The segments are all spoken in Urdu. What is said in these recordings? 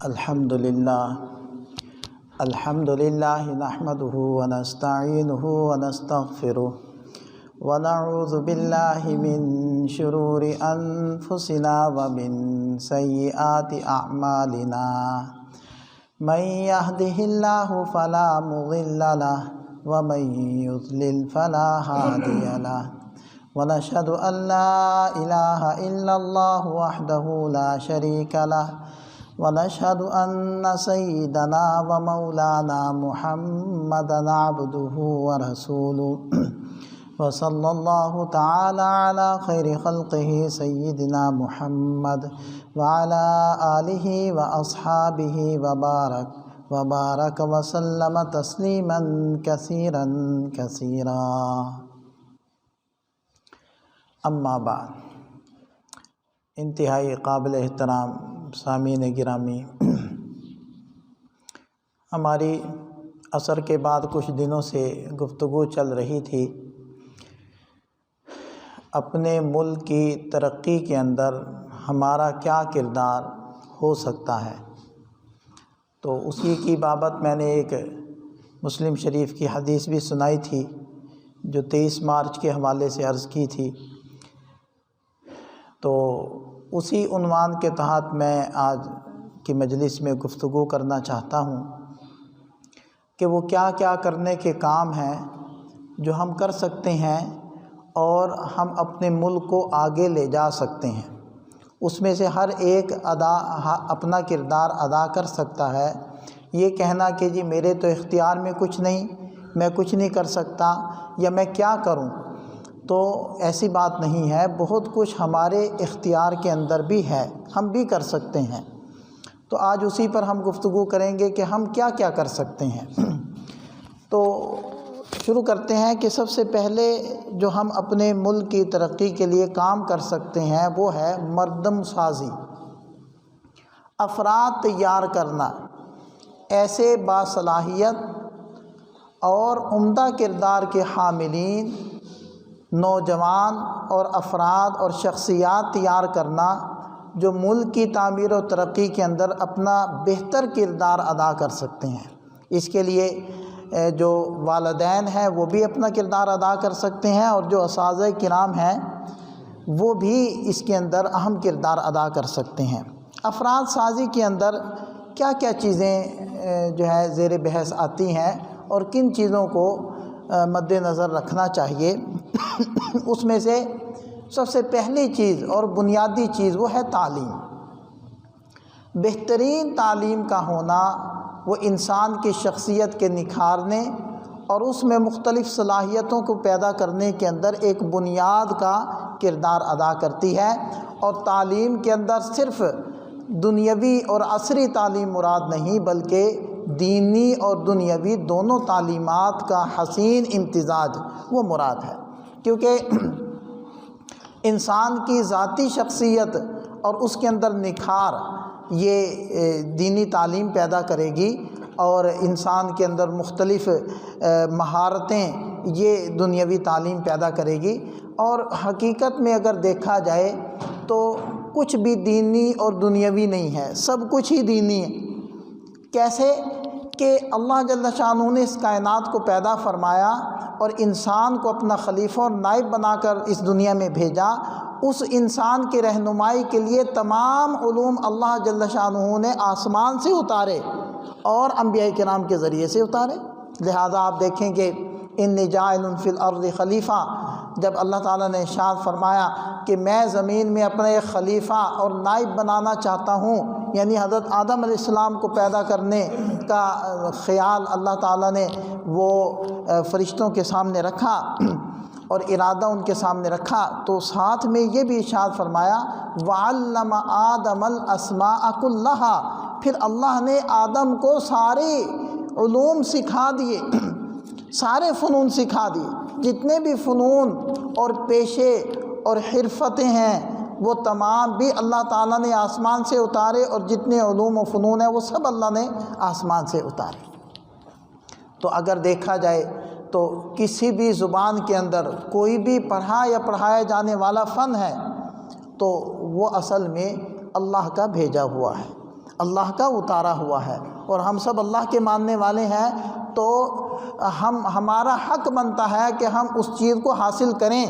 الحمدللہ نحمده ونستعینه ونستغفره ونعوذ باللہ من شرور انفسنا ومن سیئات اعمالنا من يهده الله فلا مضل له ومن يضلل فلا هادي له ونشهد ان لا اله الا الله وحده لا شريك له ونشهد أن سيدنا ومولانا محمدا عبده ورسوله وصلى الله تعالى على خير خلقه سيدنا محمد وعلى آله وأصحابه وبارك وسلم تسليما كثيرا كثيرا. اما بعد، انتہائی قابل احترام سامعین گرامی، ہماری عصر کے بعد کچھ دنوں سے گفتگو چل رہی تھی اپنے ملک کی ترقی کے اندر ہمارا کیا کردار ہو سکتا ہے. تو اسی کی بابت میں نے ایک مسلم شریف کی حدیث بھی سنائی تھی جو 23 مارچ کے حوالے سے عرض کی تھی. تو اسی عنوان کے تحت میں آج کی مجلس میں گفتگو کرنا چاہتا ہوں کہ وہ کیا کیا کرنے کے کام ہیں جو ہم کر سکتے ہیں اور ہم اپنے ملک کو آگے لے جا سکتے ہیں. اس میں سے ہر ایک اپنا کردار ادا کر سکتا ہے. یہ کہنا کہ جی میرے تو اختیار میں کچھ نہیں، میں کچھ نہیں کر سکتا یا میں کیا کروں، تو ایسی بات نہیں ہے. بہت کچھ ہمارے اختیار کے اندر بھی ہے، ہم بھی کر سکتے ہیں. تو آج اسی پر ہم گفتگو کریں گے کہ ہم کیا کیا کر سکتے ہیں. تو شروع کرتے ہیں کہ سب سے پہلے جو ہم اپنے ملک کی ترقی کے لیے کام کر سکتے ہیں وہ ہے مردم سازی، افراد تیار کرنا، ایسے باصلاحیت اور عمدہ کردار کے حاملین نوجوان اور افراد اور شخصیات تیار کرنا جو ملک کی تعمیر و ترقی کے اندر اپنا بہتر کردار ادا کر سکتے ہیں. اس کے لیے جو والدین ہیں وہ بھی اپنا کردار ادا کر سکتے ہیں اور جو اساتذہ کرام ہیں وہ بھی اس کے اندر اہم کردار ادا کر سکتے ہیں. افراد سازی کے اندر کیا کیا چیزیں جو ہے زیر بحث آتی ہیں اور کن چیزوں کو مد نظر رکھنا چاہیے. اس میں سے سب سے پہلی چیز اور بنیادی چیز وہ ہے تعلیم. بہترین تعلیم کا ہونا وہ انسان کی شخصیت کے نکھارنے اور اس میں مختلف صلاحیتوں کو پیدا کرنے کے اندر ایک بنیاد کا کردار ادا کرتی ہے. اور تعلیم کے اندر صرف دنیاوی اور عصری تعلیم مراد نہیں بلکہ دینی اور دنیاوی دونوں تعلیمات کا حسین امتزاج وہ مراد ہے. کیونکہ انسان کی ذاتی شخصیت اور اس کے اندر نکھار یہ دینی تعلیم پیدا کرے گی اور انسان کے اندر مختلف مہارتیں یہ دنیاوی تعلیم پیدا کرے گی. اور حقیقت میں اگر دیکھا جائے تو کچھ بھی دینی اور دنیاوی نہیں ہے، سب کچھ ہی دینی ہے. کیسے کہ اللہ جل شانہ نے اس کائنات کو پیدا فرمایا اور انسان کو اپنا خلیفہ اور نائب بنا کر اس دنیا میں بھیجا. اس انسان کی رہنمائی کے لیے تمام علوم اللہ جل شانہ نے آسمان سے اتارے اور انبیاء کرام کے ذریعے سے اتارے. لہذا آپ دیکھیں کہ انی جاعل فی الارض خلیفہ، جب اللہ تعالیٰ نے ارشاد فرمایا کہ میں زمین میں اپنا ایک خلیفہ اور نائب بنانا چاہتا ہوں، یعنی حضرت آدم علیہ السلام کو پیدا کرنے کا خیال اللہ تعالیٰ نے وہ فرشتوں کے سامنے رکھا اور ارادہ ان کے سامنے رکھا، تو ساتھ میں یہ بھی ارشاد فرمایا وَعَلَّمَ آدَمَ الْأَسْمَاءَ كُلَّهَا، پھر اللہ نے آدم کو سارے علوم سکھا دیے، سارے فنون سکھا دیے. جتنے بھی فنون اور پیشے اور حرفتیں ہیں وہ تمام بھی اللہ تعالیٰ نے آسمان سے اتارے اور جتنے علوم و فنون ہیں وہ سب اللہ نے آسمان سے اتارے. تو اگر دیکھا جائے تو کسی بھی زبان کے اندر کوئی بھی پڑھا یا پڑھایا جانے والا فن ہے تو وہ اصل میں اللہ کا بھیجا ہوا ہے. اللہ کا اتارا ہوا ہے، اور ہم سب اللہ کے ماننے والے ہیں، تو ہمارا حق بنتا ہے کہ ہم اس چیز کو حاصل کریں۔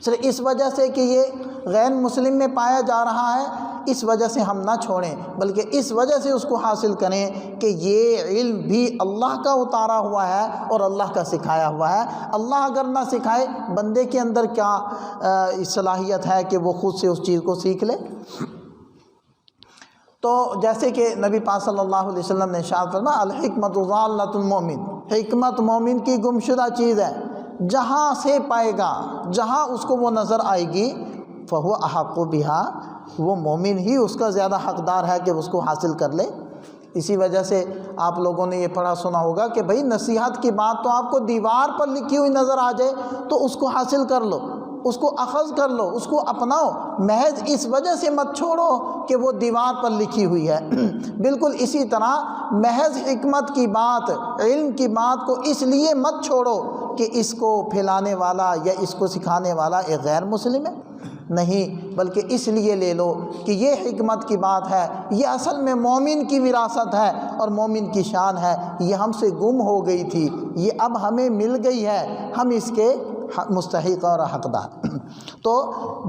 صرف اس وجہ سے کہ یہ غیر مسلم میں پایا جا رہا ہے اس وجہ سے ہم نہ چھوڑیں، بلکہ اس وجہ سے اس کو حاصل کریں کہ یہ علم بھی اللہ کا اتارا ہوا ہے اور اللہ کا سکھایا ہوا ہے۔ اللہ اگر نہ سکھائے، بندے کے اندر کیا صلاحیت ہے کہ وہ خود سے اس چیز کو سیکھ لے؟ تو جیسے کہ نبی پاک صلی اللہ علیہ وسلم نے ارشاد فرمایا، الحکمت ضالۃ المؤمن، حکمت مومن کی گمشدہ چیز ہے، جہاں سے پائے گا، جہاں اس کو وہ نظر آئے گی، فہو احق بہا، وہ مومن ہی اس کا زیادہ حقدار ہے کہ اس کو حاصل کر لے۔ اسی وجہ سے آپ لوگوں نے یہ پڑھا سنا ہوگا کہ بھئی نصیحت کی بات تو آپ کو دیوار پر لکھی ہوئی نظر آ جائے تو اس کو حاصل کر لو، اس کو اخذ کر لو، اس کو اپناؤ، محض اس وجہ سے مت چھوڑو کہ وہ دیوار پر لکھی ہوئی ہے۔ بالکل اسی طرح محض حکمت کی بات، علم کی بات کو اس لیے مت چھوڑو کہ اس کو پھیلانے والا یا اس کو سکھانے والا ایک غیر مسلم ہے، نہیں، بلکہ اس لیے لے لو کہ یہ حکمت کی بات ہے، یہ اصل میں مومن کی وراثت ہے اور مومن کی شان ہے، یہ ہم سے گم ہو گئی تھی، یہ اب ہمیں مل گئی ہے، ہم اس کے مستحق اور حقدار۔ تو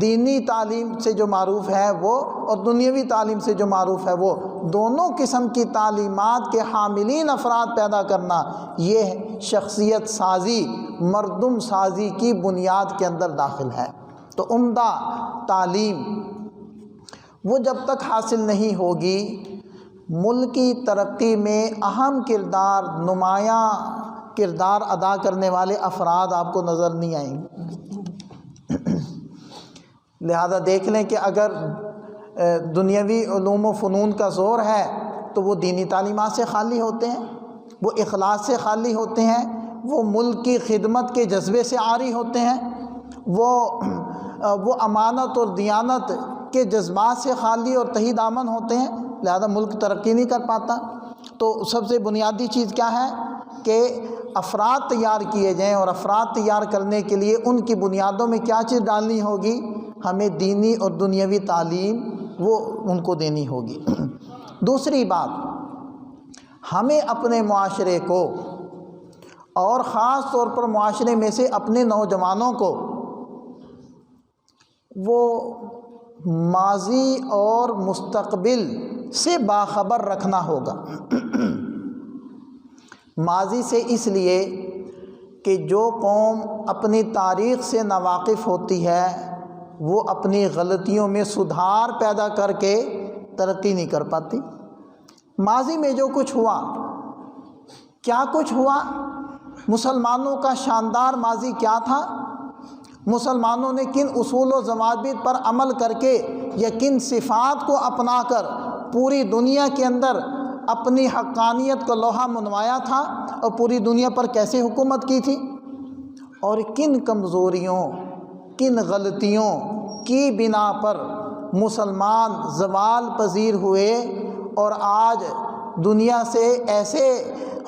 دینی تعلیم سے جو معروف ہے وہ، اور دنیاوی تعلیم سے جو معروف ہے وہ، دونوں قسم کی تعلیمات کے حاملین افراد پیدا کرنا، یہ شخصیت سازی، مردم سازی کی بنیاد کے اندر داخل ہے۔ تو عمدہ تعلیم وہ جب تک حاصل نہیں ہوگی، ملکی ترقی میں اہم کردار، نمایاں کردار ادا کرنے والے افراد آپ کو نظر نہیں آئیں گے۔ لہذا دیکھ لیں کہ اگر دنیاوی علوم و فنون کا زور ہے تو وہ دینی تعلیمات سے خالی ہوتے ہیں، وہ اخلاص سے خالی ہوتے ہیں، وہ ملک کی خدمت کے جذبے سے عاری ہوتے ہیں، وہ امانت اور دیانت کے جذبات سے خالی اور تہی دامن ہوتے ہیں، لہذا ملک ترقی نہیں کر پاتا۔ تو سب سے بنیادی چیز کیا ہے کہ افراد تیار کیے جائیں، اور افراد تیار کرنے کے لیے ان کی بنیادوں میں کیا چیز ڈالنی ہوگی؟ ہمیں دینی اور دنیاوی تعلیم وہ ان کو دینی ہوگی۔ دوسری بات، ہمیں اپنے معاشرے کو، اور خاص طور پر معاشرے میں سے اپنے نوجوانوں کو، وہ ماضی اور مستقبل سے باخبر رکھنا ہوگا۔ ماضی سے اس لیے کہ جو قوم اپنی تاریخ سے ناواقف ہوتی ہے وہ اپنی غلطیوں میں سدھار پیدا کر کے ترقی نہیں کر پاتی۔ ماضی میں جو کچھ ہوا، کیا کچھ ہوا، مسلمانوں کا شاندار ماضی کیا تھا، مسلمانوں نے کن اصول و ضوابط پر عمل کر کے یا کن صفات کو اپنا کر پوری دنیا کے اندر اپنی حقانیت کا لوہا منوایا تھا، اور پوری دنیا پر کیسے حکومت کی تھی، اور کن کمزوریوں، کن غلطیوں کی بنا پر مسلمان زوال پذیر ہوئے اور آج دنیا سے ایسے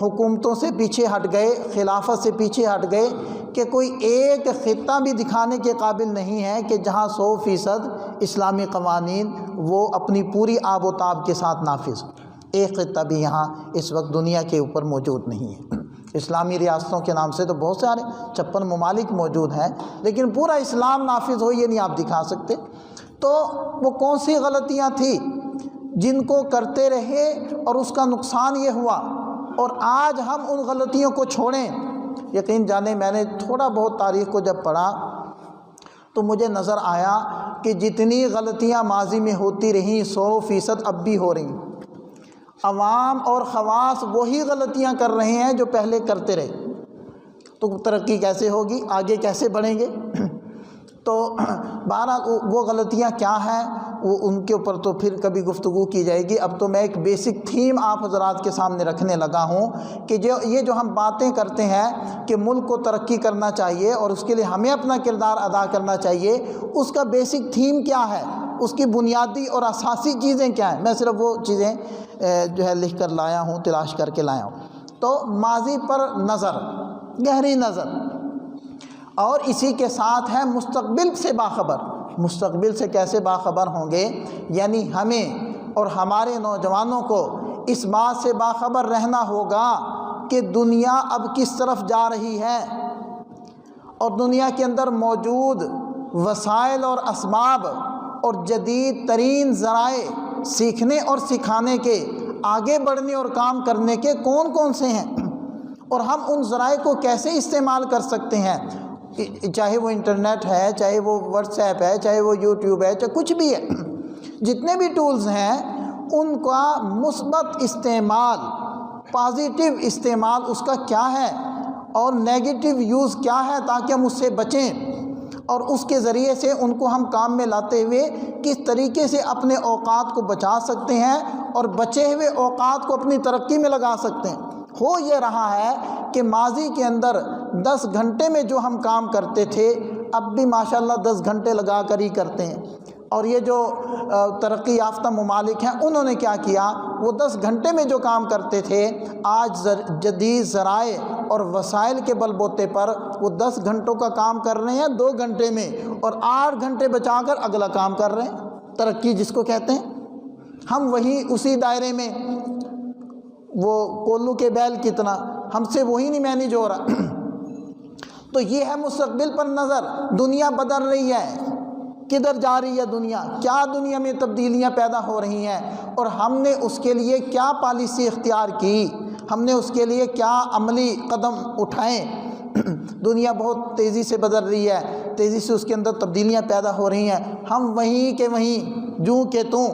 حکومتوں سے پیچھے ہٹ گئے، خلافت سے پیچھے ہٹ گئے کہ کوئی ایک خطہ بھی دکھانے کے قابل نہیں ہے کہ جہاں 100% اسلامی قوانین وہ اپنی پوری آب و تاب کے ساتھ نافذ ہو۔ ایک خطہ بھی یہاں اس وقت دنیا کے اوپر موجود نہیں ہے۔ اسلامی ریاستوں کے نام سے تو بہت سارے 56 ممالک موجود ہیں، لیکن پورا اسلام نافذ ہو یہ نہیں آپ دکھا سکتے۔ تو وہ کون سی غلطیاں تھیں جن کو کرتے رہے اور اس کا نقصان یہ ہوا، اور آج ہم ان غلطیوں کو چھوڑیں؟ یقین جانیں میں نے تھوڑا بہت تاریخ کو جب پڑھا تو مجھے نظر آیا کہ جتنی غلطیاں ماضی میں ہوتی رہیں 100% اب بھی ہو رہی ہیں۔ عوام اور خواص وہی غلطیاں کر رہے ہیں جو پہلے کرتے رہے، تو ترقی کیسے ہوگی، آگے کیسے بڑھیں گے؟ تو بہرحال وہ غلطیاں کیا ہیں وہ ان کے اوپر تو پھر کبھی گفتگو کی جائے گی۔ اب تو میں ایک بیسک تھیم آپ حضرات کے سامنے رکھنے لگا ہوں کہ یہ جو ہم باتیں کرتے ہیں کہ ملک کو ترقی کرنا چاہیے اور اس کے لیے ہمیں اپنا کردار ادا کرنا چاہیے، اس کا بیسک تھیم کیا ہے، اس کی بنیادی اور اساسی چیزیں کیا ہیں، میں صرف وہ چیزیں جو ہے لکھ کر لایا ہوں، تلاش کر کے لایا ہوں۔ تو ماضی پر نظر، گہری نظر، اور اسی کے ساتھ ہے مستقبل سے باخبر۔ مستقبل سے کیسے باخبر ہوں گے؟ یعنی ہمیں اور ہمارے نوجوانوں کو اس بات سے باخبر رہنا ہوگا کہ دنیا اب کس طرف جا رہی ہے، اور دنیا کے اندر موجود وسائل اور اسباب اور جدید ترین ذرائع سیکھنے اور سکھانے کے، آگے بڑھنے اور کام کرنے کے کون کون سے ہیں، اور ہم ان ذرائع کو کیسے استعمال کر سکتے ہیں، چاہے وہ انٹرنیٹ ہے، چاہے وہ واٹس ایپ ہے، چاہے وہ یوٹیوب ہے، چاہے کچھ بھی ہے، جتنے بھی ٹولز ہیں ان کا مثبت استعمال، پازیٹیو استعمال اس کا کیا ہے اور نیگیٹو یوز کیا ہے، تاکہ ہم اس سے بچیں، اور اس کے ذریعے سے ان کو ہم کام میں لاتے ہوئے کس طریقے سے اپنے اوقات کو بچا سکتے ہیں اور بچے ہوئے اوقات کو اپنی ترقی میں لگا سکتے ہیں۔ ہو یہ رہا ہے کہ ماضی کے اندر 10 گھنٹے میں جو ہم کام کرتے تھے اب بھی ماشاءاللہ 10 گھنٹے لگا کر ہی کرتے ہیں، اور یہ جو ترقی یافتہ ممالک ہیں انہوں نے کیا کیا، وہ 10 گھنٹے میں جو کام کرتے تھے آج جدید ذرائع اور وسائل کے بل بوتے پر وہ 10 گھنٹوں کا کام کر رہے ہیں 2 گھنٹے میں، اور 8 گھنٹے بچا کر اگلا کام کر رہے ہیں، ترقی جس کو کہتے ہیں۔ ہم وہی اسی دائرے میں، وہ کولو کے بیل کتنا، ہم سے وہی نہیں مینیج ہو رہا۔ تو یہ ہے مستقبل پر نظر، دنیا بدل رہی ہے، کدھر جا رہی ہے دنیا، کیا دنیا میں تبدیلیاں پیدا ہو رہی ہیں، اور ہم نے اس کے لیے کیا پالیسی اختیار کی، ہم نے اس کے لیے کیا عملی قدم اٹھائیں۔ دنیا بہت تیزی سے بدل رہی ہے، تیزی سے اس کے اندر تبدیلیاں پیدا ہو رہی ہیں، ہم وہیں کے وہیں جوں کہ توں،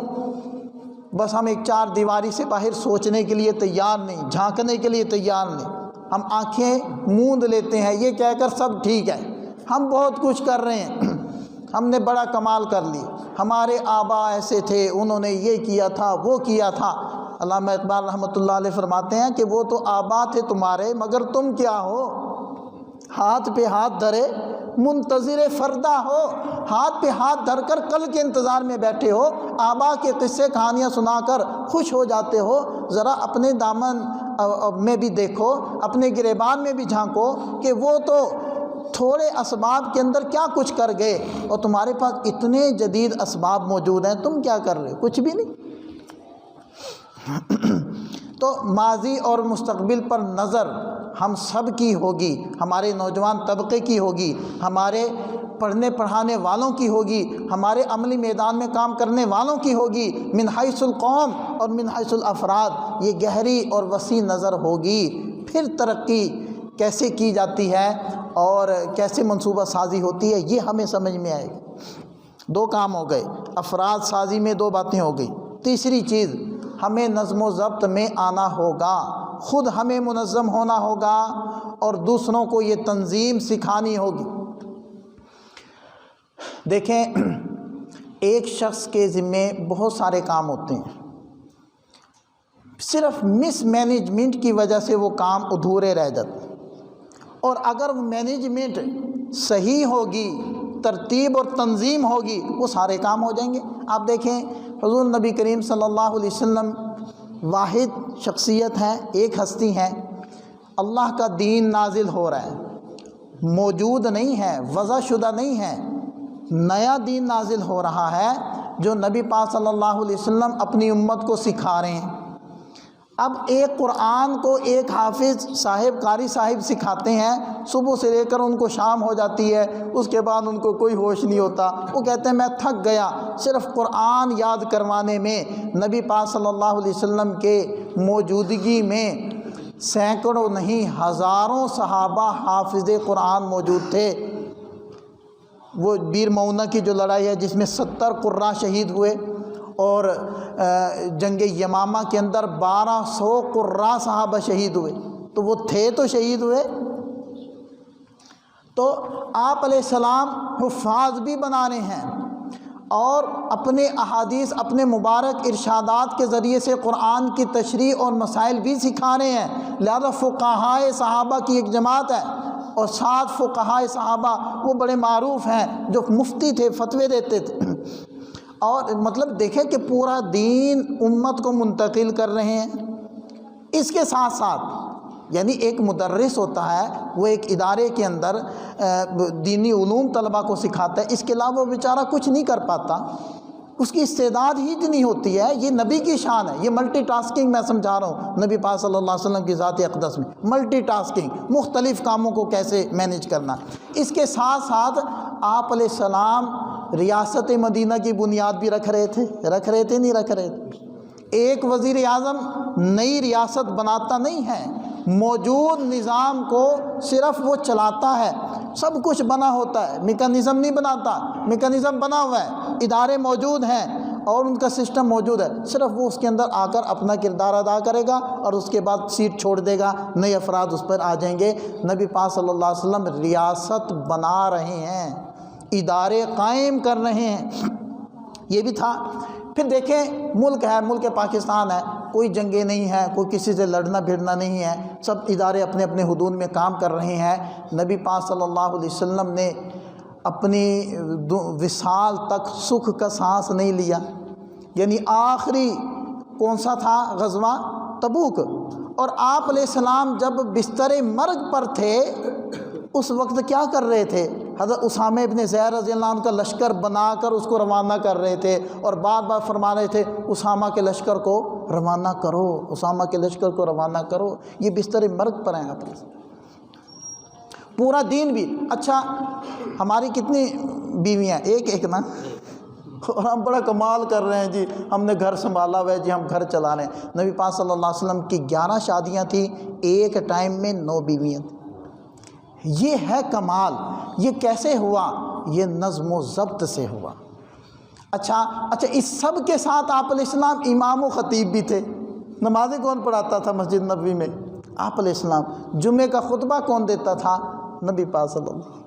بس ہم ایک 4 دیواری سے باہر سوچنے کے لیے تیار نہیں، جھانکنے کے لیے تیار نہیں، ہم آنکھیں موند لیتے ہیں یہ کہہ کر سب ٹھیک ہے، ہم بہت کچھ کر رہے ہیں، ہم نے بڑا کمال کر لی، ہمارے آبا ایسے تھے، انہوں نے یہ کیا تھا وہ کیا تھا۔ علامہ اقبال رحمۃ اللہ علیہ فرماتے ہیں کہ وہ تو آبا تھے تمہارے، مگر تم کیا ہو، ہاتھ پہ ہاتھ دھرے منتظر فردہ ہو، ہاتھ پہ ہاتھ دھر کر کل کے انتظار میں بیٹھے ہو، آبا کے قصے کہانیاں سنا کر خوش ہو جاتے ہو، ذرا اپنے دامن میں بھی دیکھو، اپنے گریبان میں بھی جھانکو کہ وہ تو تھوڑے اسباب کے اندر کیا کچھ کر گئے، اور تمہارے پاس اتنے جدید اسباب موجود ہیں، تم کیا کر رہے ہو، کچھ بھی نہیں۔ تو ماضی اور مستقبل پر نظر ہم سب کی ہوگی، ہمارے نوجوان طبقے کی ہوگی، ہمارے پڑھنے پڑھانے والوں کی ہوگی، ہمارے عملی میدان میں کام کرنے والوں کی ہوگی، من حیث القوم اور من حیث الافراد، یہ گہری اور وسیع نظر ہوگی۔ پھر ترقی کیسے کی جاتی ہے اور کیسے منصوبہ سازی ہوتی ہے یہ ہمیں سمجھ میں آئے گی۔ 2 کام ہو گئے، افراد سازی میں 2 باتیں ہو گئی۔ تیسری چیز، ہمیں نظم و ضبط میں آنا ہوگا، خود ہمیں منظم ہونا ہوگا اور دوسروں کو یہ تنظیم سکھانی ہوگی۔ دیکھیں، ایک شخص کے ذمے بہت سارے کام ہوتے ہیں، صرف مس مینجمنٹ کی وجہ سے وہ کام ادھورے رہ جاتے ہیں، اور اگر وہ مینجمنٹ صحیح ہوگی، ترتیب اور تنظیم ہوگی، وہ سارے کام ہو جائیں گے۔ آپ دیکھیں حضور نبی کریم صلی اللہ علیہ وسلم واحد شخصیت ہیں، ایک ہستی ہیں، اللہ کا دین نازل ہو رہا ہے، موجود نہیں ہے، وضع شدہ نہیں ہے، نیا دین نازل ہو رہا ہے جو نبی پاک صلی اللہ علیہ وسلم اپنی امت کو سکھا رہے ہیں۔ اب ایک قرآن کو ایک حافظ صاحب قاری صاحب سکھاتے ہیں، صبح سے لے کر ان کو شام ہو جاتی ہے، اس کے بعد ان کو کوئی ہوش نہیں ہوتا، وہ کہتے ہیں میں تھک گیا صرف قرآن یاد کروانے میں۔ نبی پاک صلی اللہ علیہ وسلم کے موجودگی میں سینکڑوں نہیں ہزاروں صحابہ حافظ قرآن موجود تھے۔ وہ بیر معونہ کی جو لڑائی ہے جس میں 70 قراء شہید ہوئے، اور جنگ یمامہ کے اندر 1200 قراء صحابہ شہید ہوئے، تو وہ تھے تو شہید ہوئے۔ تو آپ علیہ السلام حفاظ بھی بنانے ہیں اور اپنے احادیث، اپنے مبارک ارشادات کے ذریعے سے قرآن کی تشریح اور مسائل بھی سکھا رہے ہیں۔ لہذا فقہائے صحابہ کی ایک جماعت ہے، اور 7 فقہائے صحابہ وہ بڑے معروف ہیں جو مفتی تھے، فتوے دیتے تھے، اور مطلب دیکھیں کہ پورا دین امت کو منتقل کر رہے ہیں۔ اس کے ساتھ ساتھ یعنی ایک مدرس ہوتا ہے، وہ ایک ادارے کے اندر دینی علوم طلبہ کو سکھاتا ہے، اس کے علاوہ وہ بیچارہ کچھ نہیں کر پاتا، اس کی استعداد ہی اتنی ہوتی ہے. یہ نبی کی شان ہے. یہ ملٹی ٹاسکنگ میں سمجھا رہا ہوں نبی پاک صلی اللہ علیہ وسلم کی ذات اقدس میں. ملٹی ٹاسکنگ، مختلف کاموں کو کیسے مینیج کرنا. اس کے ساتھ ساتھ آپ علیہ السلام ریاست مدینہ کی بنیاد بھی رکھ رہے تھے نہیں رکھ رہے تھے. ایک وزیر اعظم نئی ریاست بناتا نہیں ہے، موجود نظام کو صرف وہ چلاتا ہے. سب کچھ بنا ہوتا ہے، میکانزم نہیں بناتا. میکانزم بنا ہوا ہے، ادارے موجود ہیں اور ان کا سسٹم موجود ہے. صرف وہ اس کے اندر آ کر اپنا کردار ادا کرے گا اور اس کے بعد سیٹ چھوڑ دے گا، نئے افراد اس پر آ جائیں گے. نبی پاک صلی اللہ علیہ وسلم ریاست بنا رہے ہیں، ادارے قائم کر رہے ہیں. یہ بھی تھا. پھر دیکھیں ملک ہے، ملک پاکستان ہے، کوئی جنگیں نہیں ہیں، کوئی کسی سے لڑنا بھیڑنا نہیں ہے، سب ادارے اپنے اپنے حدود میں کام کر رہے ہیں. نبی پاک صلی اللہ علیہ وسلم نے اپنی وصال تک سکھ کا سانس نہیں لیا. یعنی آخری کون سا تھا غزوہ؟ تبوک. اور آپ علیہ السلام جب بستر مرگ پر تھے اس وقت کیا کر رہے تھے؟ حضرت اسامہ ابن زید رضی اللہ عنہ کا لشکر بنا کر اس کو روانہ کر رہے تھے اور بار بار فرما رہے تھے اسامہ کے لشکر کو روانہ کرو، اسامہ کے لشکر کو روانہ کرو. یہ بستر مرگ پر ہیں آپ پورا دین بھی. اچھا ہماری کتنی بیویاں؟ ایک نا. اور ہم بڑا کمال کر رہے ہیں جی، ہم نے گھر سنبھالا ہوا ہے جی، ہم گھر چلا رہے ہیں. نبی پاک صلی اللہ علیہ وسلم کی 11 شادیاں تھیں، ایک ٹائم میں 9 بیویاں تھیں. یہ ہے کمال. یہ کیسے ہوا؟ یہ نظم و ضبط سے ہوا. اچھا اس سب کے ساتھ آپ علیہ السلام امام و خطیب بھی تھے. نمازیں کون پڑھاتا تھا مسجد نبوی میں؟ آپ علیہ السلام. جمعے کا خطبہ کون دیتا تھا؟ نبی پاک صلی اللہ علیہ وسلم.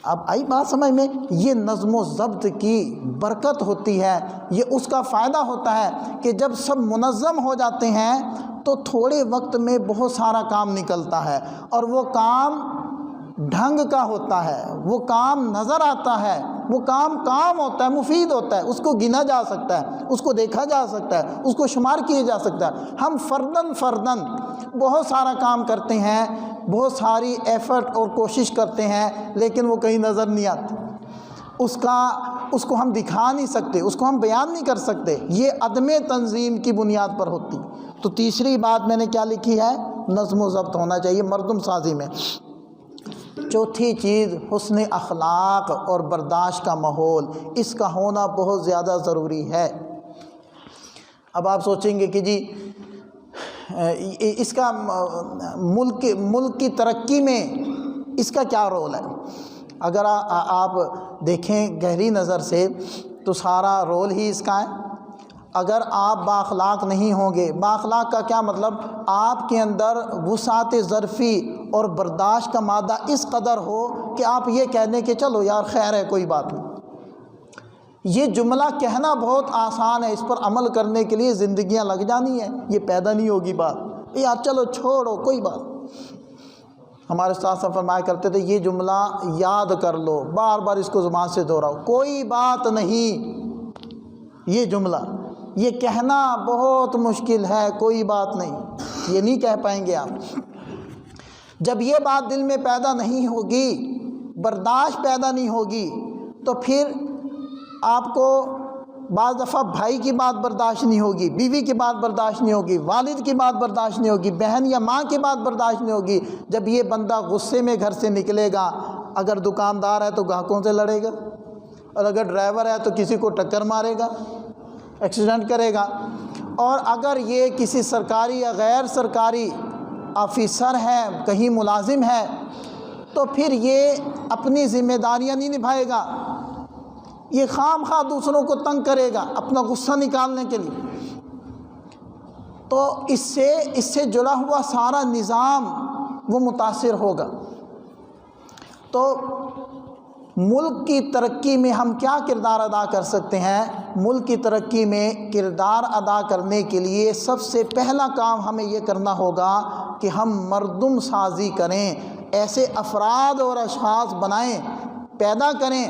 اب آئی بات سمجھ میں؟ یہ نظم و ضبط کی برکت ہوتی ہے. یہ اس کا فائدہ ہوتا ہے کہ جب سب منظم ہو جاتے ہیں تو تھوڑے وقت میں بہت سارا کام نکلتا ہے اور وہ کام ڈھنگ کا ہوتا ہے، وہ کام نظر آتا ہے، وہ کام ہوتا ہے، مفید ہوتا ہے، اس کو گنا جا سکتا ہے، اس کو دیکھا جا سکتا ہے، اس کو شمار کیا جا سکتا ہے. ہم فردن بہت سارا کام کرتے ہیں، بہت ساری ایفرٹ اور کوشش کرتے ہیں لیکن وہ کہیں نظر نہیں آتی. اس کو ہم دکھا نہیں سکتے، اس کو ہم بیان نہیں کر سکتے. یہ عدم تنظیم کی بنیاد پر ہوتی. تو تیسری بات میں نے کیا لکھی ہے؟ نظم و ضبط ہونا چاہیے مردم سازی میں. چوتھی چیز حسن اخلاق اور برداشت کا ماحول، اس کا ہونا بہت زیادہ ضروری ہے. اب آپ سوچیں گے کہ جی اس کا ملک کی ترقی میں اس کا کیا رول ہے؟ اگر آپ دیکھیں گہری نظر سے تو سارا رول ہی اس کا ہے. اگر آپ بااخلاق نہیں ہوں گے، بااخلاق کا کیا مطلب؟ آپ کے اندر وسعت ظرفی اور برداشت کا مادہ اس قدر ہو کہ آپ یہ کہہ دیں کہ چلو یار خیر ہے، کوئی بات نہیں. یہ جملہ کہنا بہت آسان ہے، اس پر عمل کرنے کے لیے زندگیاں لگ جانی ہیں. یہ پیدا نہیں ہوگی بات، یار چلو چھوڑو کوئی بات. ہمارے استاد صاحب فرمایا کرتے تھے یہ جملہ یاد کر لو، بار بار اس کو زبان سے دہراؤ، کوئی بات نہیں. یہ جملہ یہ کہنا بہت مشکل ہے، کوئی بات نہیں، یہ نہیں کہہ پائیں گے آپ. جب یہ بات دل میں پیدا نہیں ہوگی، برداشت پیدا نہیں ہوگی، تو پھر آپ کو بعض دفعہ بھائی کی بات برداشت نہیں ہوگی، بیوی کی بات برداشت نہیں ہوگی، والد کی بات برداشت نہیں ہوگی، بہن یا ماں کی بات برداشت نہیں ہوگی. جب یہ بندہ غصے میں گھر سے نکلے گا، اگر دکاندار ہے تو گاہکوں سے لڑے گا، اور اگر ڈرائیور ہے تو کسی کو ٹکر مارے گا، ایکسیڈنٹ کرے گا. اور اگر یہ کسی سرکاری یا غیر سرکاری آفیسر ہے، کہیں ملازم ہے، تو پھر یہ اپنی ذمہ داریاں نہیں نبھائے گا، یہ خام خواہ دوسروں کو تنگ کرے گا اپنا غصہ نکالنے کے لیے. تو اس سے جڑا ہوا سارا نظام وہ متاثر ہوگا. تو ملک کی ترقی میں ہم کیا کردار ادا کر سکتے ہیں؟ ملک کی ترقی میں کردار ادا کرنے کے لیے سب سے پہلا کام ہمیں یہ کرنا ہوگا کہ ہم مردم سازی کریں، ایسے افراد اور اشخاص بنائیں، پیدا کریں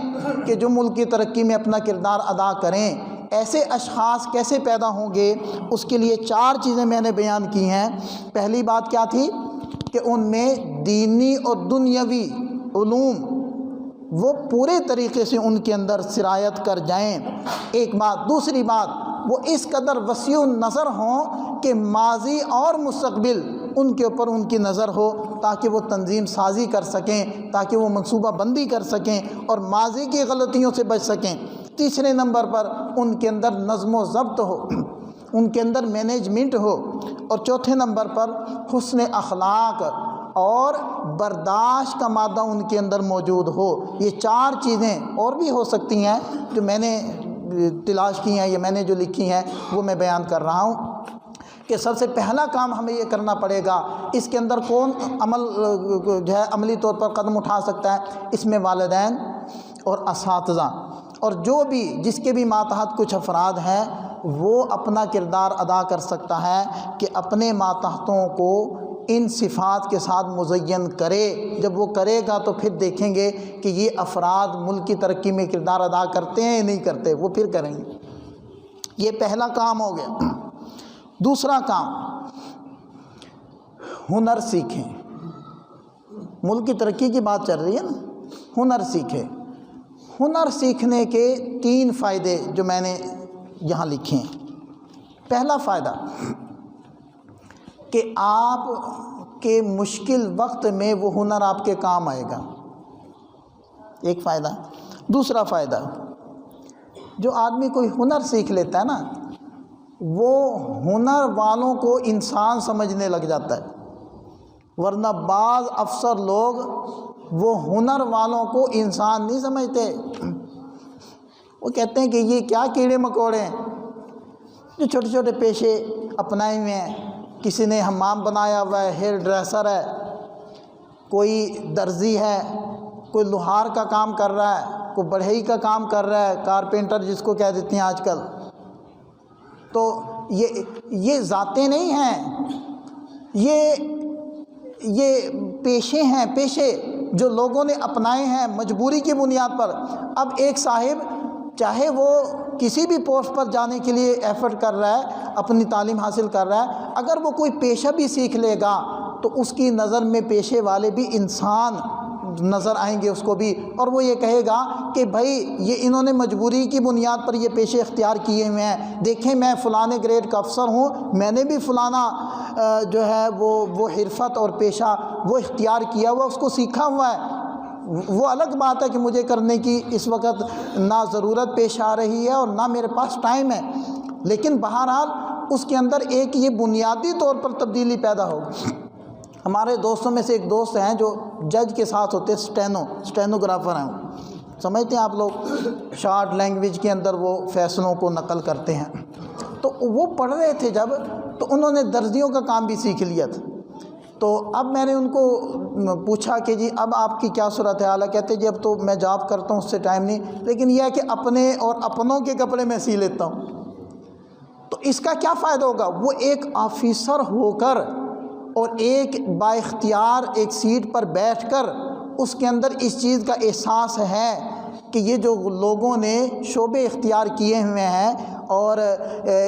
کہ جو ملک کی ترقی میں اپنا کردار ادا کریں. ایسے اشخاص کیسے پیدا ہوں گے؟ اس کے لیے 4 چیزیں میں نے بیان کی ہیں. پہلی بات کیا تھی کہ ان میں دینی اور دنیاوی علوم وہ پورے طریقے سے ان کے اندر سرایت کر جائیں، ایک بات۔ دوسری بات، وہ اس قدر وسیع النظر ہوں کہ ماضی اور مستقبل ان کے اوپر ان کی نظر ہو، تاکہ وہ تنظیم سازی کر سکیں، تاکہ وہ منصوبہ بندی کر سکیں اور ماضی کی غلطیوں سے بچ سکیں۔ تیسرے نمبر پر ان کے اندر نظم و ضبط ہو، ان کے اندر مینجمنٹ ہو، اور چوتھے نمبر پر حسن اخلاق اور برداشت کا مادہ ان کے اندر موجود ہو۔ یہ چار چیزیں اور بھی ہو سکتی ہیں جو میں نے تلاش کی ہیں یا میں نے جو لکھی ہیں وہ میں بیان کر رہا ہوں، کہ سب سے پہلا کام ہمیں یہ کرنا پڑے گا۔ اس کے اندر کون جو ہے عملی طور پر قدم اٹھا سکتا ہے؟ اس میں والدین اور اساتذہ اور جو بھی جس کے بھی ماتحت کچھ افراد ہیں، وہ اپنا کردار ادا کر سکتا ہے کہ اپنے ماتحتوں کو ان صفات کے ساتھ مزین کرے۔ جب وہ کرے گا تو پھر دیکھیں گے کہ یہ افراد ملک کی ترقی میں کردار ادا کرتے ہیں یا نہیں کرتے، وہ پھر کریں گے۔ یہ پہلا کام ہو گیا۔ دوسرا کام، ہنر سیکھیں۔ ملک کی ترقی کی بات چل رہی ہے نا، ہنر سیکھیں۔ ہنر سیکھنے کے 3 فائدے جو میں نے یہاں لکھے ہیں۔ پہلا فائدہ کہ آپ کے مشکل وقت میں وہ ہنر آپ کے کام آئے گا، ایک فائدہ۔ دوسرا فائدہ، جو آدمی کوئی ہنر سیکھ لیتا ہے نا، وہ ہنر والوں کو انسان سمجھنے لگ جاتا ہے، ورنہ بعض افسر لوگ وہ ہنر والوں کو انسان نہیں سمجھتے۔ وہ کہتے ہیں کہ یہ کیا کیڑے مکوڑے ہیں جو چھوٹے چھوٹے پیشے اپنائے ہوئے ہیں۔ کسی نے حمام بنایا ہوا ہے، ہیئر ڈریسر ہے، کوئی درزی ہے، کوئی لوہار کا کام کر رہا ہے، کوئی بڑھئی کا کام کر رہا ہے، کارپینٹر جس کو کہہ دیتے ہیں آج کل۔ تو یہ ذاتیں نہیں ہیں، یہ پیشے ہیں، پیشے جو لوگوں نے اپنائے ہیں مجبوری کی بنیاد پر۔ اب ایک صاحب چاہے وہ کسی بھی پوسٹ پر جانے کے لیے ایفرٹ کر رہا ہے، اپنی تعلیم حاصل کر رہا ہے، اگر وہ کوئی پیشہ بھی سیکھ لے گا تو اس کی نظر میں پیشے والے بھی انسان نظر آئیں گے اس کو بھی، اور وہ یہ کہے گا کہ بھائی یہ انہوں نے مجبوری کی بنیاد پر یہ پیشے اختیار کیے ہوئے ہیں، دیکھیں میں فلانے گریڈ کا افسر ہوں، میں نے بھی فلانا جو ہے وہ حرفت اور پیشہ وہ اختیار کیا ہوا، اس کو سیکھا ہوا ہے۔ وہ الگ بات ہے کہ مجھے کرنے کی اس وقت نہ ضرورت پیش آ رہی ہے اور نہ میرے پاس ٹائم ہے، لیکن بہرحال اس کے اندر ایک یہ بنیادی طور پر تبدیلی پیدا ہوگی۔ ہمارے دوستوں میں سے ایک دوست ہیں جو جج کے ساتھ ہوتے، اسٹینوگرافر ہیں، سمجھتے ہیں آپ لوگ، شارٹ لینگویج کے اندر وہ فیصلوں کو نقل کرتے ہیں۔ تو وہ پڑھ رہے تھے جب، تو انہوں نے درزیوں کا کام بھی سیکھ لیا تھا۔ تو اب میں نے ان کو پوچھا کہ جی اب آپ کی کیا صورتحال ہے؟ کہتے جی اب تو میں جاب کرتا ہوں، اس سے ٹائم نہیں، لیکن یہ ہے کہ اپنے اور اپنوں کے کپڑے میں سی لیتا ہوں۔ تو اس کا کیا فائدہ ہوگا؟ وہ ایک آفیسر ہو کر اور ایک با اختیار ایک سیٹ پر بیٹھ کر اس کے اندر اس چیز کا احساس ہے کہ یہ جو لوگوں نے شعبے اختیار کیے ہوئے ہیں اور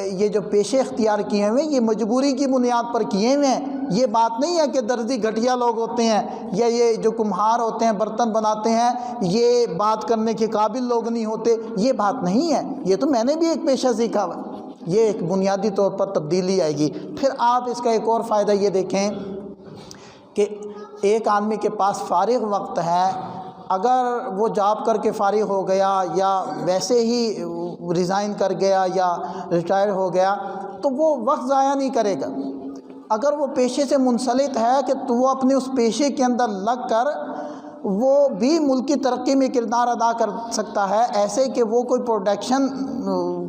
یہ جو پیشے اختیار کیے ہوئے ہیں یہ مجبوری کی بنیاد پر کیے ہوئے ہیں۔ یہ بات نہیں ہے کہ درزی گھٹیا لوگ ہوتے ہیں یا یہ جو کمہار ہوتے ہیں برتن بناتے ہیں یہ بات کرنے کے قابل لوگ نہیں ہوتے، یہ بات نہیں ہے۔ یہ تو میں نے بھی ایک پیشہ سیکھا ہوا، یہ ایک بنیادی طور پر تبدیلی آئے گی۔ پھر آپ اس کا ایک اور فائدہ یہ دیکھیں کہ ایک آدمی کے پاس فارغ وقت ہے، اگر وہ جاب کر کے فارغ ہو گیا یا ویسے ہی ریزائن کر گیا یا ریٹائر ہو گیا تو وہ وقت ضائع نہیں کرے گا۔ اگر وہ پیشے سے منسلک ہے کہ تو وہ اپنے اس پیشے کے اندر لگ کر وہ بھی ملک کی ترقی میں کردار ادا کر سکتا ہے، ایسے کہ وہ کوئی پروڈکشن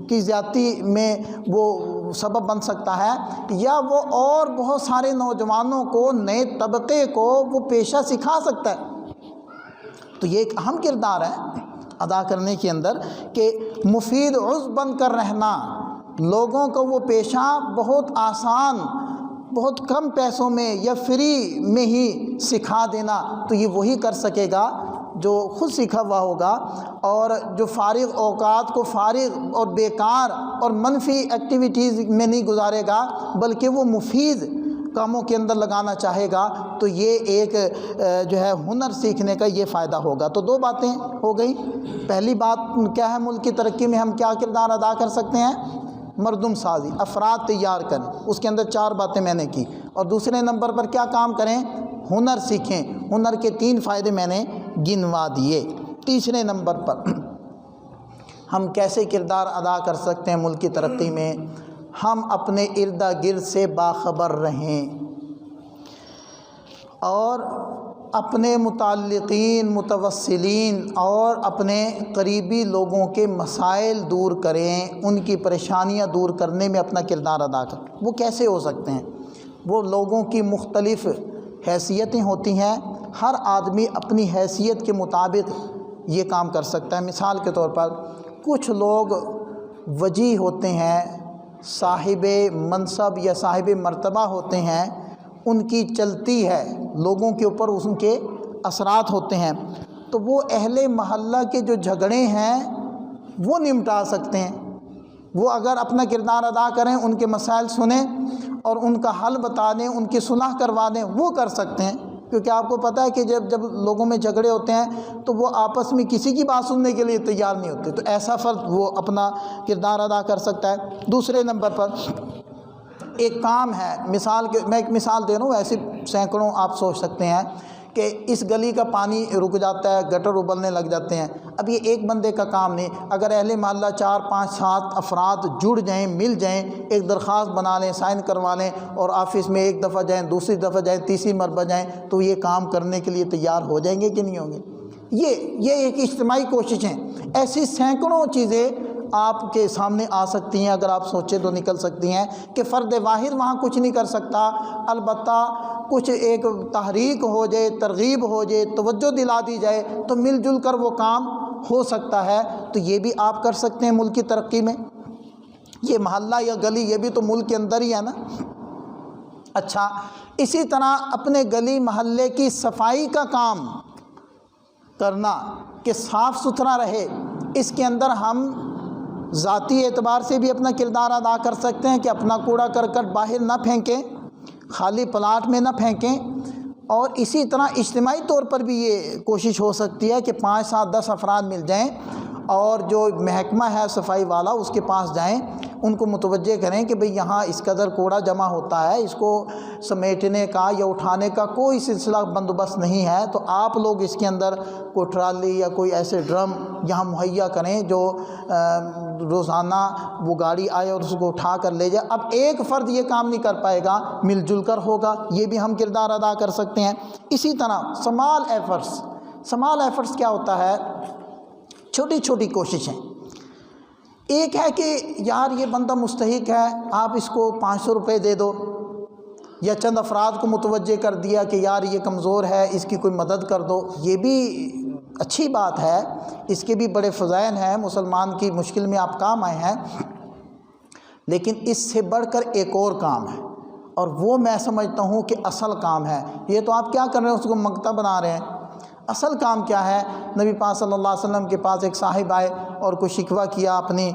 کی زیادتی میں وہ سبب بن سکتا ہے، یا وہ اور بہت سارے نوجوانوں کو، نئے طبقے کو وہ پیشہ سکھا سکتا ہے۔ تو یہ ایک اہم کردار ہے ادا کرنے کے اندر کہ مفید عضو بن کر رہنا، لوگوں کو وہ پیشہ بہت آسان، بہت کم پیسوں میں یا فری میں ہی سکھا دینا۔ تو یہ وہی کر سکے گا جو خود سیکھا ہوا ہوگا، اور جو فارغ اوقات کو فارغ اور بیکار اور منفی ایکٹیویٹیز میں نہیں گزارے گا، بلکہ وہ مفید کاموں کے اندر لگانا چاہے گا تو یہ ایک جو ہے ہنر سیکھنے کا یہ فائدہ ہوگا۔ تو دو باتیں ہو گئی۔ پہلی بات کیا ہے، ملک کی ترقی میں ہم کیا کردار ادا کر سکتے ہیں؟ مردم سازی، افراد تیار کریں، اس کے اندر 4 باتیں میں نے کی۔ اور دوسرے نمبر پر کیا کام کریں؟ ہنر سیکھیں۔ ہنر کے 3 فائدے میں نے گنوا دیے۔ تیسرے نمبر پر ہم کیسے کردار ادا کر سکتے ہیں ملک کی ترقی میں؟ ہم اپنے ارد گرد سے باخبر رہیں اور اپنے متعلقین، متوسلین اور اپنے قریبی لوگوں کے مسائل دور کریں، ان کی پریشانیاں دور کرنے میں اپنا کردار ادا کریں۔ وہ کیسے ہو سکتے ہیں؟ وہ لوگوں کی مختلف حیثیتیں ہوتی ہیں، ہر آدمی اپنی حیثیت کے مطابق یہ کام کر سکتا ہے۔ مثال کے طور پر کچھ لوگ وجیح ہوتے ہیں، صاحب منصب یا صاحب مرتبہ ہوتے ہیں، ان کی چلتی ہے، لوگوں کے اوپر ان کے اثرات ہوتے ہیں، تو وہ اہل محلہ کے جو جھگڑے ہیں وہ نمٹا سکتے ہیں۔ وہ اگر اپنا کردار ادا کریں، ان کے مسائل سنیں اور ان کا حل بتا دیں، ان کی صلح کروا دیں، وہ کر سکتے ہیں۔ کیونکہ آپ کو پتہ ہے کہ جب لوگوں میں جھگڑے ہوتے ہیں تو وہ آپس میں کسی کی بات سننے کے لیے تیار نہیں ہوتے، تو ایسا فرد وہ اپنا کردار ادا کر سکتا ہے۔ دوسرے نمبر پر ایک کام ہے، میں ایک مثال دے رہا ہوں، ایسے سینکڑوں آپ سوچ سکتے ہیں کہ اس گلی کا پانی رک جاتا ہے، گٹر ابلنے لگ جاتے ہیں۔ اب یہ ایک بندے کا کام نہیں، اگر اہل محلہ 4 5 7 افراد جڑ جائیں، مل جائیں، ایک درخواست بنا لیں، سائن کروا لیں اور آفس میں ایک دفعہ جائیں، دوسری دفعہ جائیں، تیسری مرتبہ جائیں، تو یہ کام کرنے کے لیے تیار ہو جائیں گے کہ نہیں ہوں گے؟ یہ ایک اجتماعی کوشش ہیں۔ ایسی سینکڑوں چیزیں آپ کے سامنے آ سکتی ہیں، اگر آپ سوچیں تو نکل سکتی ہیں کہ فرد واحد وہاں کچھ نہیں کر سکتا، البتہ کچھ ایک تحریک ہو جائے، ترغیب ہو جائے، توجہ دلا دی جائے تو مل جل کر وہ کام ہو سکتا ہے۔ تو یہ بھی آپ کر سکتے ہیں ملک کی ترقی میں۔ یہ محلہ یا گلی یہ بھی تو ملک کے اندر ہی ہے نا۔ اچھا، اسی طرح اپنے گلی محلے کی صفائی کا کام کرنا کہ صاف ستھرا رہے، اس کے اندر ہم ذاتی اعتبار سے بھی اپنا کردار ادا کر سکتے ہیں کہ اپنا کوڑا کرکٹ باہر نہ پھینکیں، خالی پلاٹ میں نہ پھینکیں، اور اسی طرح اجتماعی طور پر بھی یہ کوشش ہو سکتی ہے کہ 5 7 10 افراد مل جائیں اور جو محکمہ ہے صفائی والا اس کے پاس جائیں، ان کو متوجہ کریں کہ بھئی یہاں اس قدر کوڑا جمع ہوتا ہے، اس کو سمیٹنے کا یا اٹھانے کا کوئی سلسلہ بندوبست نہیں ہے، تو آپ لوگ اس کے اندر کوئی ٹرالی یا کوئی ایسے ڈرم یہاں مہیا کریں جو روزانہ وہ گاڑی آئے اور اس کو اٹھا کر لے جائے۔ اب ایک فرد یہ کام نہیں کر پائے گا، مل جل کر ہوگا، یہ بھی ہم کردار ادا کر سکتے ہیں۔ اسی طرح سمال ایفرٹس کیا ہوتا ہے؟ چھوٹی چھوٹی کوششیں۔ ایک ہے کہ یار یہ بندہ مستحق ہے، آپ اس کو 500 روپے دے دو، یا چند افراد کو متوجہ کر دیا کہ یار یہ کمزور ہے، اس کی کوئی مدد کر دو، یہ بھی اچھی بات ہے، اس کے بھی بڑے فضائل ہیں، مسلمان کی مشکل میں آپ کام آئے ہیں۔ لیکن اس سے بڑھ کر ایک اور کام ہے، اور وہ میں سمجھتا ہوں کہ اصل کام ہے۔ یہ تو آپ کیا کر رہے ہیں، اس کو منگتا بنا رہے ہیں۔ اصل کام کیا ہے؟ نبی پاک صلی اللہ علیہ وسلم کے پاس ایک صاحب آئے اور کوئی شکوہ کیا اپنی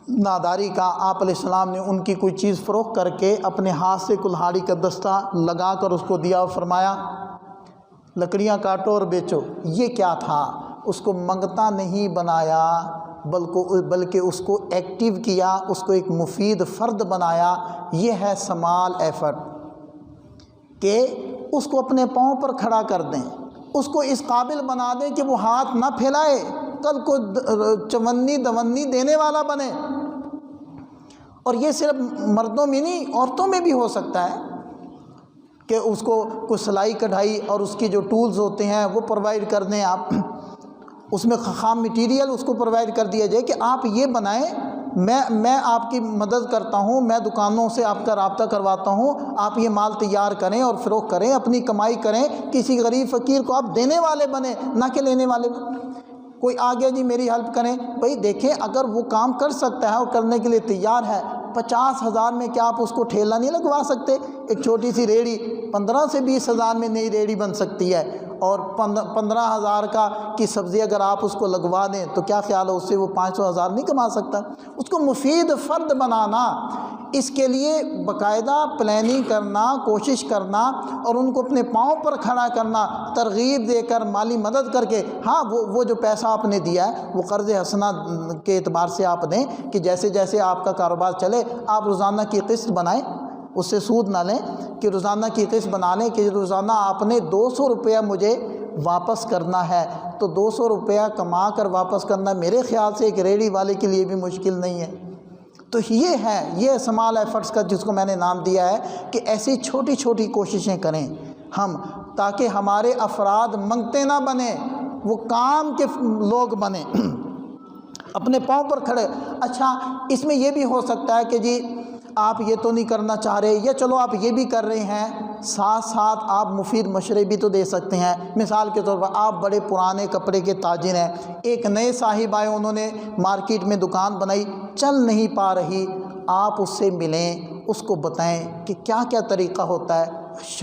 ناداری کا، آپ علیہ السلام نے ان کی کوئی چیز فروخت کر کے اپنے ہاتھ سے کلہاڑی کا دستہ لگا کر اس کو دیا اور فرمایا لکڑیاں کاٹو اور بیچو۔ یہ کیا تھا؟ اس کو منگتا نہیں بنایا، بلکہ اس کو ایکٹیو کیا، اس کو ایک مفید فرد بنایا۔ یہ ہے سمال ایفرٹ، کہ اس کو اپنے پاؤں پر کھڑا کر دیں، اس کو اس قابل بنا دیں کہ وہ ہاتھ نہ پھیلائے، کل کو چونی دونی دینے والا بنے۔ اور یہ صرف مردوں میں نہیں، عورتوں میں بھی ہو سکتا ہے کہ اس کو کچھ سلائی کڑھائی اور اس کی جو ٹولز ہوتے ہیں وہ پرووائڈ کر دیں، آپ اس میں خام مٹیریل اس کو پرووائڈ کر دیا جائے کہ آپ یہ بنائیں، میں آپ کی مدد کرتا ہوں، میں دکانوں سے آپ کا رابطہ کرواتا ہوں، آپ یہ مال تیار کریں اور فروخت کریں، اپنی کمائی کریں، کسی غریب فقیر کو آپ دینے والے بنیں، نہ کہ لینے والے بنیں۔ کوئی آگے جی میری ہیلپ کریں، بھئی دیکھیں اگر وہ کام کر سکتا ہے اور کرنے کے لیے تیار ہے، 50,000 میں کیا آپ اس کو ٹھیلا نہیں لگوا سکتے؟ ایک چھوٹی سی ریڑھی 15 سے 20,000 میں نئی ریڑھی بن سکتی ہے، اور 15,000 کی سبزی اگر آپ اس کو لگوا دیں تو کیا خیال ہے اس سے وہ 500,000 نہیں کما سکتا؟ اس کو مفید فرد بنانا، اس کے لیے باقاعدہ پلاننگ کرنا، کوشش کرنا اور ان کو اپنے پاؤں پر کھڑا کرنا، ترغیب دے کر، مالی مدد کر کے. ہاں وہ جو پیسہ آپ نے دیا ہے وہ قرض حسنہ کے اعتبار سے آپ دیں کہ جیسے جیسے آپ کا کاروبار چلے آپ روزانہ کی قسط بنائیں، اس سے سود نہ لیں، کہ روزانہ کی قسط بنا لیں کہ روزانہ آپ نے 200 روپیہ مجھے واپس کرنا ہے. تو 200 روپیہ کما کر واپس کرنا میرے خیال سے ایک ریڑھی والے کے لیے بھی مشکل نہیں ہے. تو یہ ہے، یہ اسمال ایفرٹس کا جس کو میں نے نام دیا ہے کہ ایسی چھوٹی چھوٹی کوششیں کریں ہم، تاکہ ہمارے افراد منگتے نہ بنیں، وہ کام کے لوگ بنیں، اپنے پاؤں پر کھڑے. اچھا اس میں یہ بھی ہو سکتا ہے کہ جی آپ یہ تو نہیں کرنا چاہ رہے، یا چلو آپ یہ بھی کر رہے ہیں، ساتھ ساتھ آپ مفید مشورے بھی تو دے سکتے ہیں. مثال کے طور پر آپ بڑے پرانے کپڑے کے تاجر ہیں، ایک نئے صاحب آئے، انہوں نے مارکیٹ میں دکان بنائی، چل نہیں پا رہی، آپ اس سے ملیں، اس کو بتائیں کہ کیا کیا طریقہ ہوتا ہے،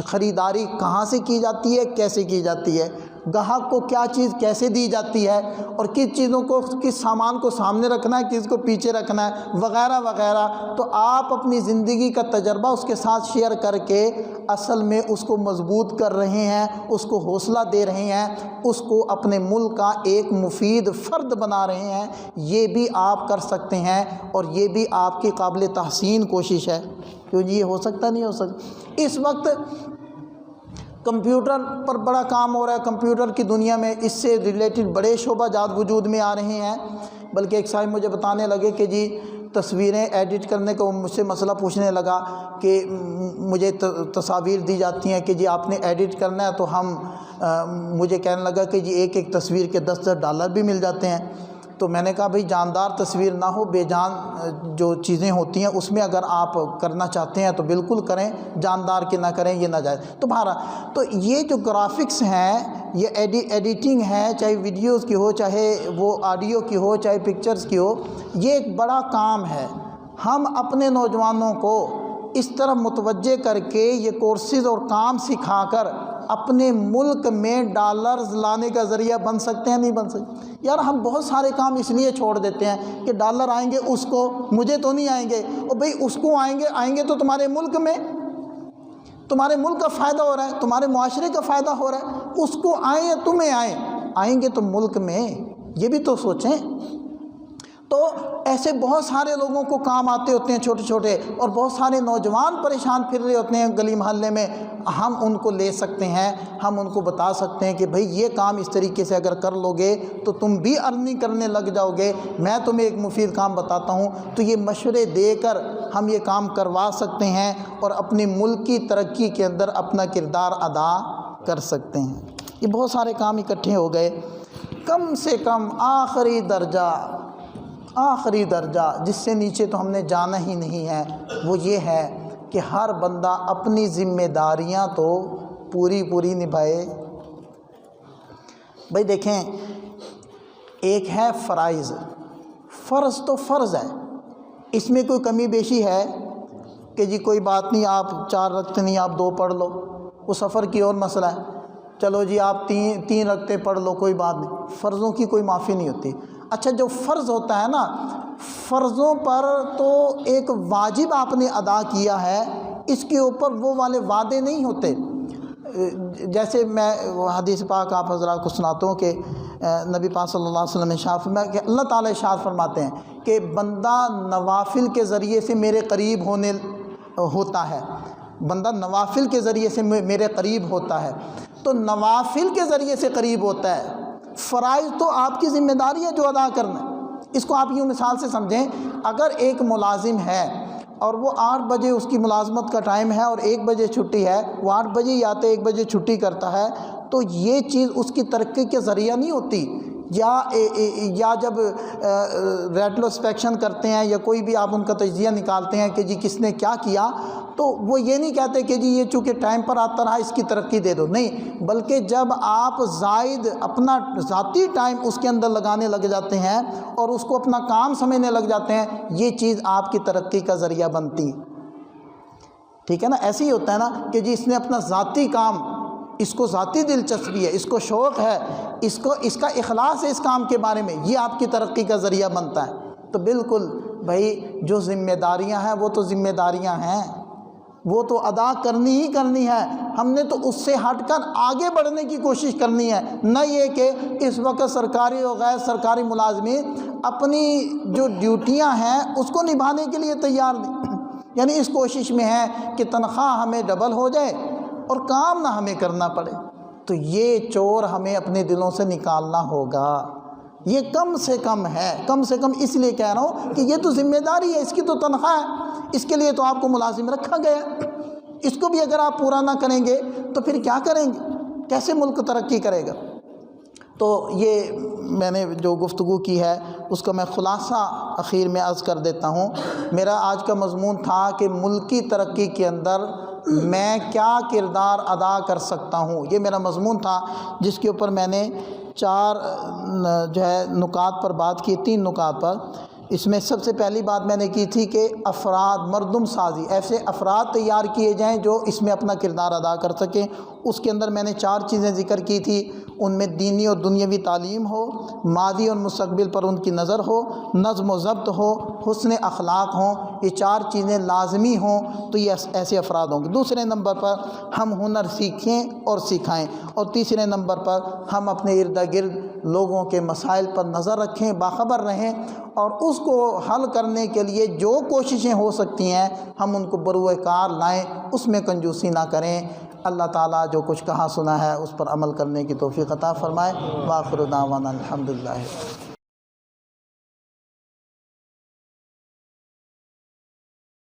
خریداری کہاں سے کی جاتی ہے، کیسے کی جاتی ہے، گاہک کو کیا چیز کیسے دی جاتی ہے، اور کس چیزوں کو، کس سامان کو سامنے رکھنا ہے، کس کو پیچھے رکھنا ہے، وغیرہ وغیرہ. تو آپ اپنی زندگی کا تجربہ اس کے ساتھ شیئر کر کے اصل میں اس کو مضبوط کر رہے ہیں، اس کو حوصلہ دے رہے ہیں، اس کو اپنے ملک کا ایک مفید فرد بنا رہے ہیں. یہ بھی آپ کر سکتے ہیں اور یہ بھی آپ کی قابل تحسین کوشش ہے. کیوں جی یہ ہو سکتا نہیں ہو سکتا؟ اس وقت کمپیوٹر پر بڑا کام ہو رہا ہے، کمپیوٹر کی دنیا میں اس سے ریلیٹڈ بڑے شعبہ جات وجود میں آ رہے ہیں. بلکہ ایک صاحب مجھے بتانے لگے کہ جی تصویریں ایڈٹ کرنے کا، مجھ سے مسئلہ پوچھنے لگا کہ مجھے تصاویر دی جاتی ہیں کہ جی آپ نے ایڈٹ کرنا ہے، تو مجھے کہنے لگا کہ جی ایک تصویر کے $10 بھی مل جاتے ہیں. تو میں نے کہا بھئی جاندار تصویر نہ ہو، بے جان جو چیزیں ہوتی ہیں اس میں اگر آپ کرنا چاہتے ہیں تو بالکل کریں، جاندار کے نہ کریں، یہ ناجائز. تو بہرحال تو یہ جو گرافکس ہیں، یہ ایڈیٹنگ ہے، چاہے ویڈیوز کی ہو، چاہے وہ آڈیو کی ہو، چاہے پکچرز کی ہو، یہ ایک بڑا کام ہے. ہم اپنے نوجوانوں کو اس طرح متوجہ کر کے یہ کورسز اور کام سکھا کر اپنے ملک میں ڈالرز لانے کا ذریعہ بن سکتے ہیں، نہیں بن سکتے؟ یار ہم بہت سارے کام اس لیے چھوڑ دیتے ہیں کہ ڈالر آئیں گے اس کو، مجھے تو نہیں آئیں گے. اور بھئی اس کو آئیں گے تو تمہارے ملک میں، تمہارے ملک کا فائدہ ہو رہا ہے، تمہارے معاشرے کا فائدہ ہو رہا ہے. اس کو آئیں یا تمہیں آئیں گے تو ملک میں، یہ بھی تو سوچیں. تو ایسے بہت سارے لوگوں کو کام آتے ہوتے ہیں چھوٹے چھوٹے، اور بہت سارے نوجوان پریشان پھر رہے ہوتے ہیں گلی محلے میں. ہم ان کو لے سکتے ہیں، ہم ان کو بتا سکتے ہیں کہ بھئی یہ کام اس طریقے سے اگر کر لو گے تو تم بھی ارننگ کرنے لگ جاؤ گے. میں تمہیں ایک مفید کام بتاتا ہوں. تو یہ مشورے دے کر ہم یہ کام کروا سکتے ہیں اور اپنی ملک کی ترقی کے اندر اپنا کردار ادا کر سکتے ہیں. یہ بہت سارے کام اکٹھے ہو گئے. کم سے کم آخری درجہ جس سے نیچے تو ہم نے جانا ہی نہیں ہے، وہ یہ ہے کہ ہر بندہ اپنی ذمہ داریاں تو پوری نبھائے. بھئی دیکھیں، ایک ہے فرائض. فرض تو فرض ہے، اس میں کوئی کمی بیشی ہے کہ جی کوئی بات نہیں، آپ 4 رکعتیں نہیں، آپ 2 پڑھ لو. وہ سفر کی اور مسئلہ ہے، چلو جی آپ 3 رکعتیں پڑھ لو، کوئی بات نہیں. فرضوں کی کوئی معافی نہیں ہوتی. اچھا جو فرض ہوتا ہے نا، فرضوں پر تو ایک واجب آپ نے ادا کیا ہے، اس کے اوپر وہ والے وعدے نہیں ہوتے. جیسے میں حدیث پاک آپ حضرات کو سناتا ہوں کہ نبی پاک صلی اللہ علیہ وسلم ارشاد فرمایا کہ اللہ تعالیٰ ارشاد فرماتے ہیں کہ بندہ نوافل کے ذریعے سے میرے قریب ہوتا ہے. بندہ نوافل کے ذریعے سے میرے قریب ہوتا ہے. تو نوافل کے ذریعے سے قریب ہوتا ہے. فرائض تو آپ کی ذمہ داری ہے جو ادا کرنا ہے. اس کو آپ یوں مثال سے سمجھیں، اگر ایک ملازم ہے اور وہ 8 بجے اس کی ملازمت کا ٹائم ہے اور 1 بجے چھٹی ہے، وہ 8 بجے ہی آتے 1 بجے چھٹی کرتا ہے، تو یہ چیز اس کی ترقی کے ذریعہ نہیں ہوتی. یا جب ریٹروسپیکشن کرتے ہیں یا کوئی بھی آپ ان کا تجزیہ نکالتے ہیں کہ جی کس نے کیا کیا، تو وہ یہ نہیں کہتے کہ جی یہ چونکہ ٹائم پر آتا رہا اس کی ترقی دے دو، نہیں. بلکہ جب آپ زائد اپنا ذاتی ٹائم اس کے اندر لگانے لگ جاتے ہیں اور اس کو اپنا کام سمجھنے لگ جاتے ہیں، یہ چیز آپ کی ترقی کا ذریعہ بنتی. ٹھیک ہے نا؟ ایسے ہی ہوتا ہے نا کہ جی اس نے اپنا ذاتی کام، اس کو ذاتی دلچسپی ہے، اس کو شوق ہے، اس کا اخلاص ہے اس کام کے بارے میں، یہ آپ کی ترقی کا ذریعہ بنتا ہے. تو بالکل بھائی جو ذمہ داریاں ہیں وہ تو ذمہ داریاں ہیں، وہ تو ادا کرنی ہی کرنی ہے، ہم نے تو اس سے ہٹ کر آگے بڑھنے کی کوشش کرنی ہے، نہ یہ کہ اس وقت سرکاری اور غیر سرکاری ملازمین اپنی جو ڈیوٹیاں ہیں اس کو نبھانے کے لیے تیار نہیں، یعنی اس کوشش میں ہے کہ تنخواہ ہمیں ڈبل ہو جائے اور کام نہ ہمیں کرنا پڑے۔ تو یہ چور ہمیں اپنے دلوں سے نکالنا ہوگا، یہ کم سے کم ہے، کم سے کم اس لیے کہہ رہا ہوں کہ یہ تو ذمہ داری ہے، اس کی تو تنخواہ ہے، اس کے لیے تو آپ کو ملازم رکھا گیا، اس کو بھی اگر آپ پورا نہ کریں گے تو پھر کیا کریں گے، کیسے ملک ترقی کرے گا؟ تو یہ میں نے جو گفتگو کی ہے اس کا میں خلاصہ اخیر میں عرض کر دیتا ہوں۔ میرا آج کا مضمون تھا کہ ملکی ترقی کے اندر میں کیا کردار ادا کر سکتا ہوں، یہ میرا مضمون تھا، جس کے اوپر میں نے 4 نکات پر بات کی، 3 نکات پر۔ اس میں سب سے پہلی بات میں نے کی تھی کہ افراد، مردم سازی، ایسے افراد تیار کیے جائیں جو اس میں اپنا کردار ادا کر سکیں۔ اس کے اندر میں نے 4 چیزیں ذکر کی تھی، ان میں دینی اور دنیاوی تعلیم ہو، ماضی اور مستقبل پر ان کی نظر ہو، نظم و ضبط ہو، حسن اخلاق ہوں، یہ 4 چیزیں لازمی ہوں تو یہ ایسے افراد ہوں گے۔ دوسرے نمبر پر ہم ہنر سیکھیں اور سکھائیں، اور تیسرے نمبر پر ہم اپنے ارد گرد لوگوں کے مسائل پر نظر رکھیں، باخبر رہیں، اور اس کو حل کرنے کے لیے جو کوششیں ہو سکتی ہیں ہم ان کو بروئے کار لائیں، اس میں کنجوسی نہ کریں۔ اللہ تعالیٰ جو کچھ کہا سنا ہے اس پر عمل کرنے کی توفیق عطا فرمائے۔ وآخر دعوانا الحمدللہ۔